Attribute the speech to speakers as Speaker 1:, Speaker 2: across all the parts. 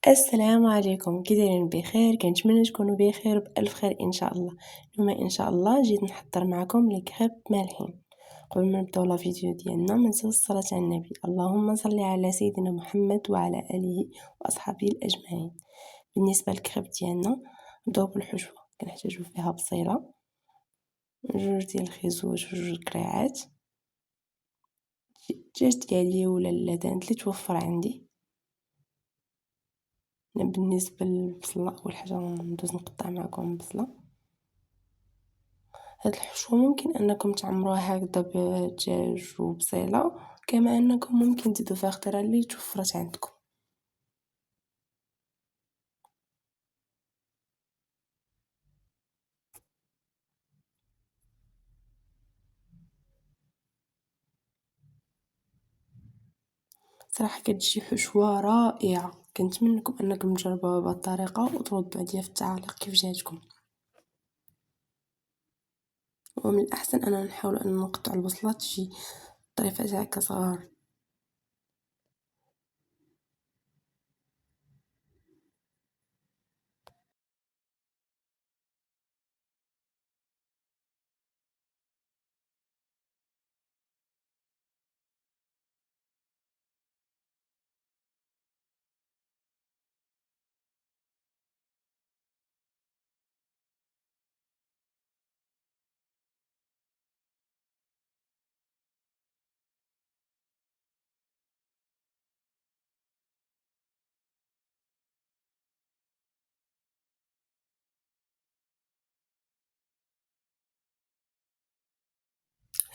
Speaker 1: السلام عليكم، كي دايرين؟ بخير؟ كنتمنى تكونوا بخير بألف خير ان شاء الله. اليوم ان شاء الله جيت نحضر معكم لي كريب مالحين. قبل ما نبداو لا فيديو ديالنا ما ننساوش الصلاه على النبي، اللهم صل على سيدنا محمد وعلى اله واصحابه الاجمعين. بالنسبه للكريب ديالنا نبداو بالحشوه. كنحتاجو فيها بصيله، جوج ديال الخيزوج وجوج كريعات، دجاج ديالي ولا اللدان اللي توفر عندي. بالنسبه للبصله اول حاجه ندوز نقطع معكم البصله. هاد الحشوه ممكن انكم تعمروها هكذا بدجاج وبصيله، كما انكم ممكن تزيدوا فيها خضره اللي توفرت عندكم. صراحه كتجي حشوه رائعه، كنتمنىكم انكم تجربوها بهذه الطريقه وتردوا عليا في التعاليق كيف جاتكم. ومن الاحسن اننا نحاول ان نقطع البصله تجي طريفات هكا صغار.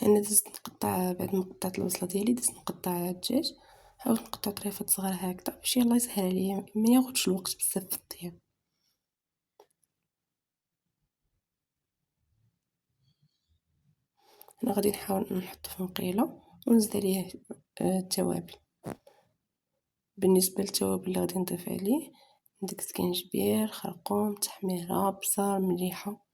Speaker 1: انا دزت نقطع بعد ما قطعت البصله ديالي، دزت نقطع الدجاج. حاولت نقطع طريفات صغار هكذا باش يلا يسهل عليا، ما ياخذش الوقت بزاف في الطياب. انا غادي نحاول نحط في مقيله ونزيد عليه التوابل. بالنسبه للتوابل اللي غادي نضيف عليه عندك سكينجبير، خرقوم، تحميره، بصل، مليحه.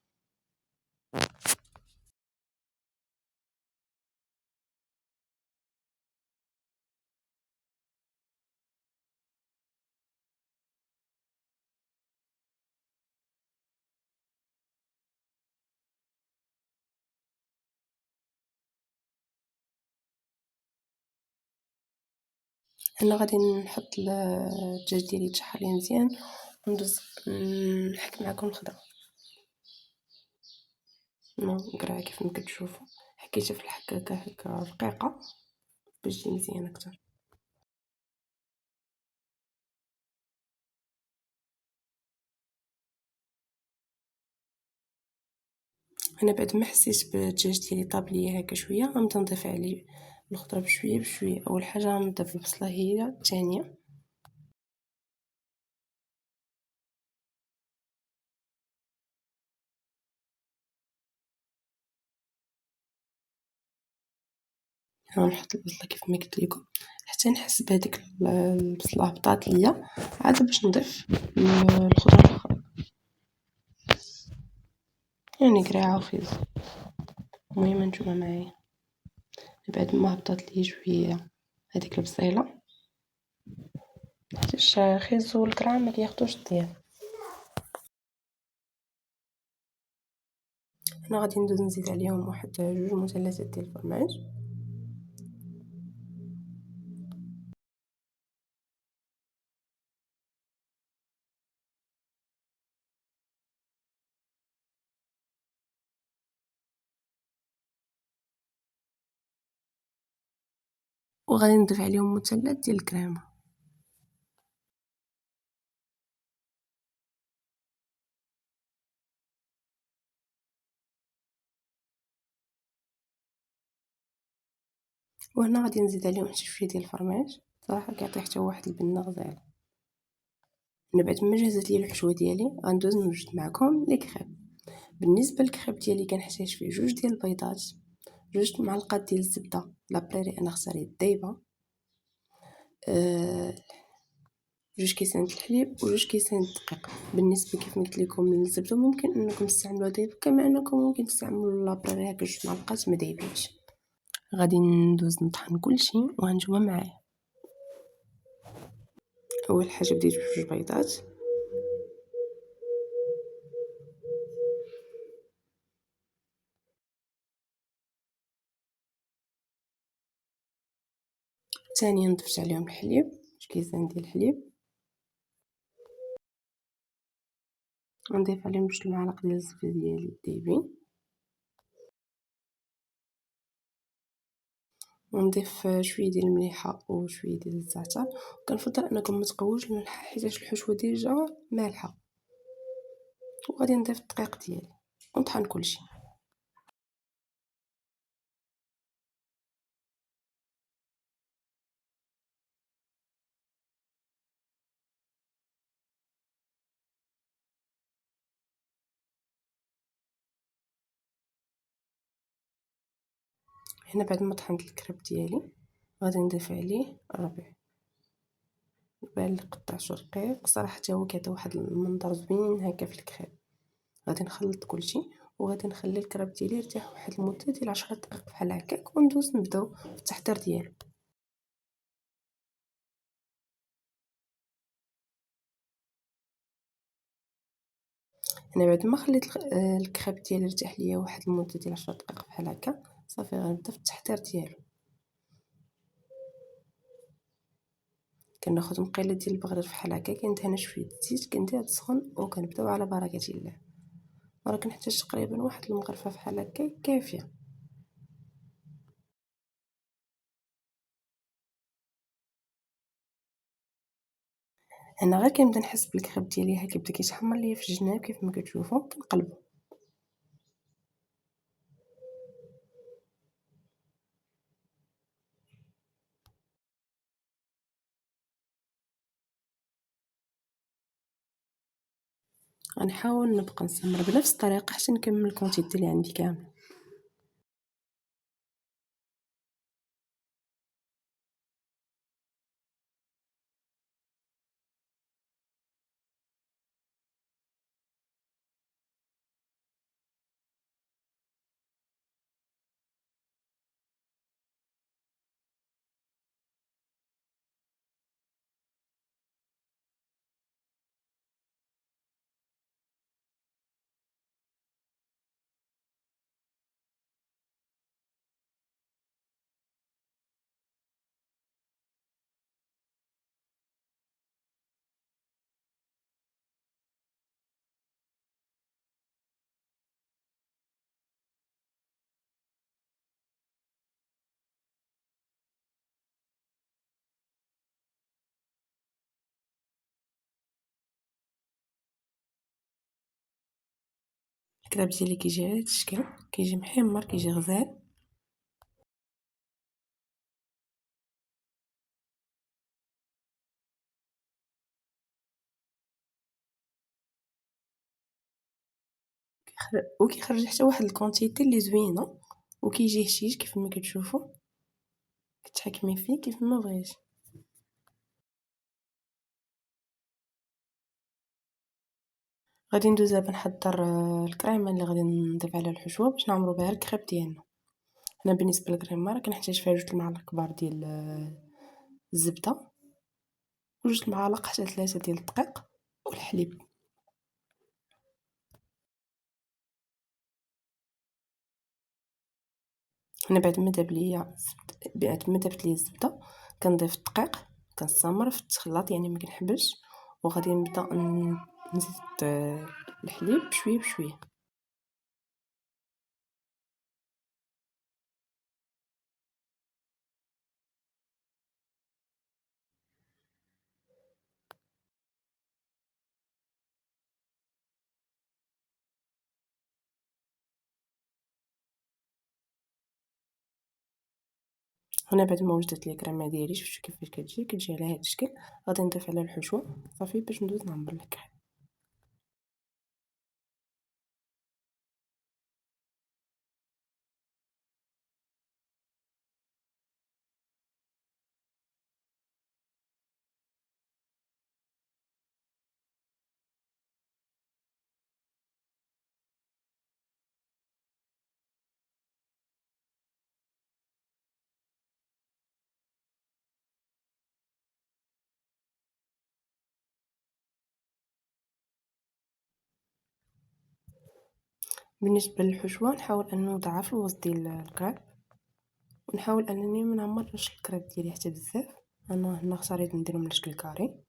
Speaker 1: انا غادي نحط الدجاج ديالي يتشحر لي مزيان وندوز نحك معكم الخضره. نقرا كيف ما كتشوفوا حكيتها في الحكاكه هكا رقيقه باش تجي مزيان اكثر. انا بعد ما حسيت بالدجاج ديالي طاب ليا هكا شويه غنبدا نضيف عليه الخضره بشويه بشويه. اول حاجه غنضيف البصله هي الثانيه، غنحط البصله كيف ما قلت لكم حتى نحس بهذيك البصله هبطات ليا، عاد باش نضيف الخضره الاخرى يعني قريعه وخيز. المهم نتوما معايا. بعد ما هبطات لي شويه هذيك البصيله، حيتاش خيز والقرع ما كياخذوش الطياب، انا غادي ندوز نزيد عليهم واحد جوج مثلثات ديال الفرماج. وغادي نضيف عليهم مثلث ديال الكريمه. وهنا غادي نزيد عليهم شويه ديال الفرماج، صراحه كيعطي حتى واحد البنه غزاله. انا بعد ما جهزت لي الحشوه ديالي غندوز نوجد معكم لي كريب. بالنسبه للكريب ديالي كنحتاج فيه جوج ديال البيضات، جوج معلقات ديال الزبده لابريري انا اختاريت دايبه، جوج كيسان الحليب وجوج كيسان الدقيق. بالنسبه كيف ما قلت لكم للزبده ممكن انكم تستعملوا دايبه، كما انكم ممكن تستعملوا لابريري هكا جوج معلقات ما دايبينش. غادي ندوز نطحن كلشي وهانتوما معايا. أول حاجة بديت بجوج بيضات، ثانيا ضفت عليهم الحليب، كيسان ديال الحليب، ونضيف عليهم جوج المعالق ديال الزبده ديالي دايبين، ونضيف شويه ديال المليحه وشويه ديال الزعتر. وكنفضل انكم ما تقووش الملح حيت الحشوه ديجا مالحه. وغادي نضيف الدقيق ديالي ونطحن كلشي. هنا بعد ما طحنت الكريب ديالي غادي نضيف عليه الربيع اللي قطعته رقيق. صراحه حتى هو كيعطي واحد المنظر زوين هكا في الكريب. غادي نخلط كلشي وغادي نخلي الكريب ديالي يرتاح واحد المده ديال 10 دقائق بحال هكاك، وندوز نبداو في التحضير ديالو. انا بعد ما خليت الكريب ديالي يرتاح ليا واحد المده ديال 10 دقائق بحال هكا، صافي غنبدا في التحضير ديالو. كناخذ مقيله ديال البغرير بحال هكا، كندهنها شويه الزيت، كنديرها تسخن وكنبداو على بركه الله. راه كنحتاج تقريبا واحد المغرفه بحال هكا كافيه. انا غير كنبدا نحس بالكريب ديالي ها كيبدا كيتحمر ليا في الجناب كيف ما كتشوفوا، كنقلبو. غنحاول نبقى نسمر بنفس الطريقه حتى نكمل الكونتيت اللي عندي كامل. الكراب ديالي كيجي على هاد الشكل، كيجي محمر، كيجي غزال. وكيخرج حتى واحد الكونتيتي اللي زوينه، وكيجي هشيش كيف ما كتشوفوا، كتحكمي فيه كيف ما بغيتي. غادي ندوز دابا نحضر الكريمه اللي غادي نضيف عليها الحشوه باش نعمرو بها الكريب ديالنا. انا بالنسبه للكريمه راه كنحتاج فيها 2 المعالق كبار ديال الزبده، و2 المعالق حتى 3 ديال الدقيق والحليب. انا بعد ما داب ليا بعد ما دابت ليا الزبده كنضيف الدقيق، كنستمر في التخلاط يعني ما كنحبسش، وغادي نبدا نزيد الحليب بشويه بشويه. هنا بعد ما وجدت لي الكريمه ديالي شفتوا كيفاش كتجي على هذا الشكل، غادي نضيف عليها الحشوه صافي باش ندوز نعمر الكريم. بالنسبة للحشوة نحاول انه نضعف الوسط ديال الكريب، ونحاول انني ما نعمرش الكريب ديالي حتى بزاف. انا هنا اختاريت نديرهم على شكل كاري.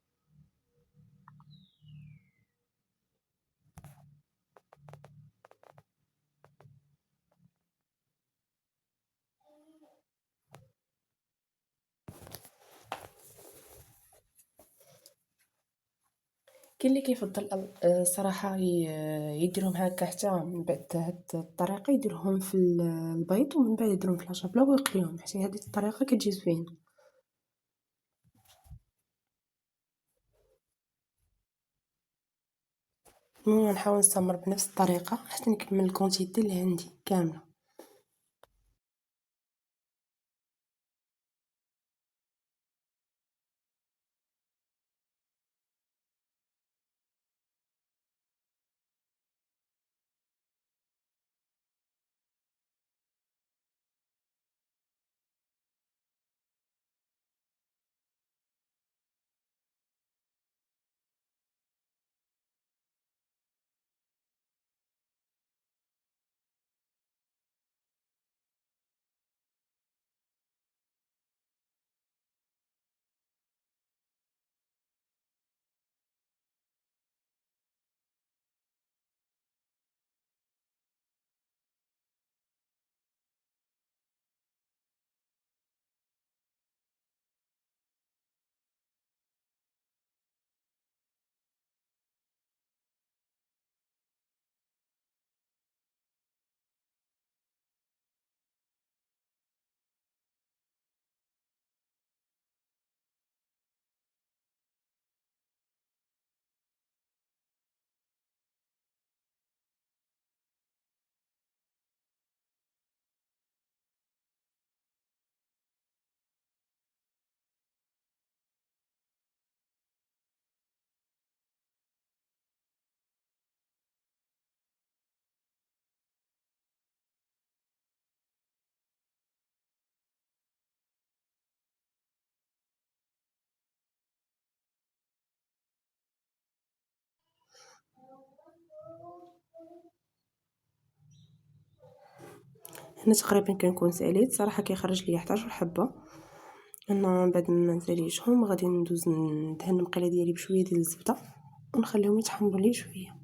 Speaker 1: كاين اللي كيفضل الصراحه يديرهم هكا، حتى من بعد هاد الطريقه يديرهم في البيض ومن بعد يديرهم في العشابله ويقليهم، حتى هذه الطريقه كتجي زوينه. المهم نحاول نستمر بنفس الطريقه حتى نكمل الكونتيتي اللي عندي كامله. هنا تقريبا كنكون ساليت صراحه، كيخرج لي 11 حبه. انا بعد ما نساليتهم غادي ندوز ندهن المقله ديالي بشويه ديال الزبده ونخليهم يتحمروا لي شويه.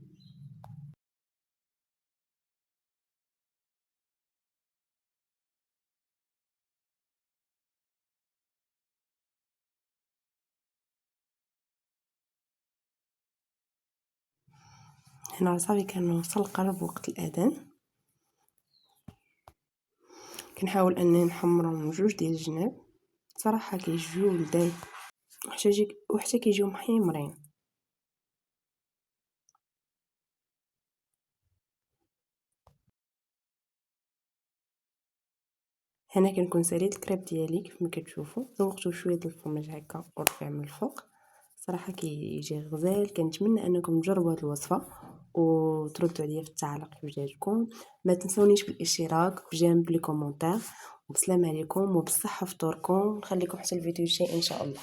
Speaker 1: هنا صافي كنوصل قرب وقت الاذان، كنحاول اني نحمرهم جوج ديال الجناب. صراحه كيجيو لذاذ وحتى كيجيو محمرين. هنا كنكون ساليت الكريب ديالي كيف ما كتشوفوا، ذوقته شويه د الفرماج هكا ورفيع من الفوق. صراحه كيجي غزال. كنتمنى انكم تجربوا هذه الوصفه وتردوا عليا في التعليق كيف جاتكم. ما تنسونيش بالاشتراك بجانب لي كومونتير. وبسلام عليكم وبصحه فطوركم. نخليكم حتى الفيديو الجاي ان شاء الله.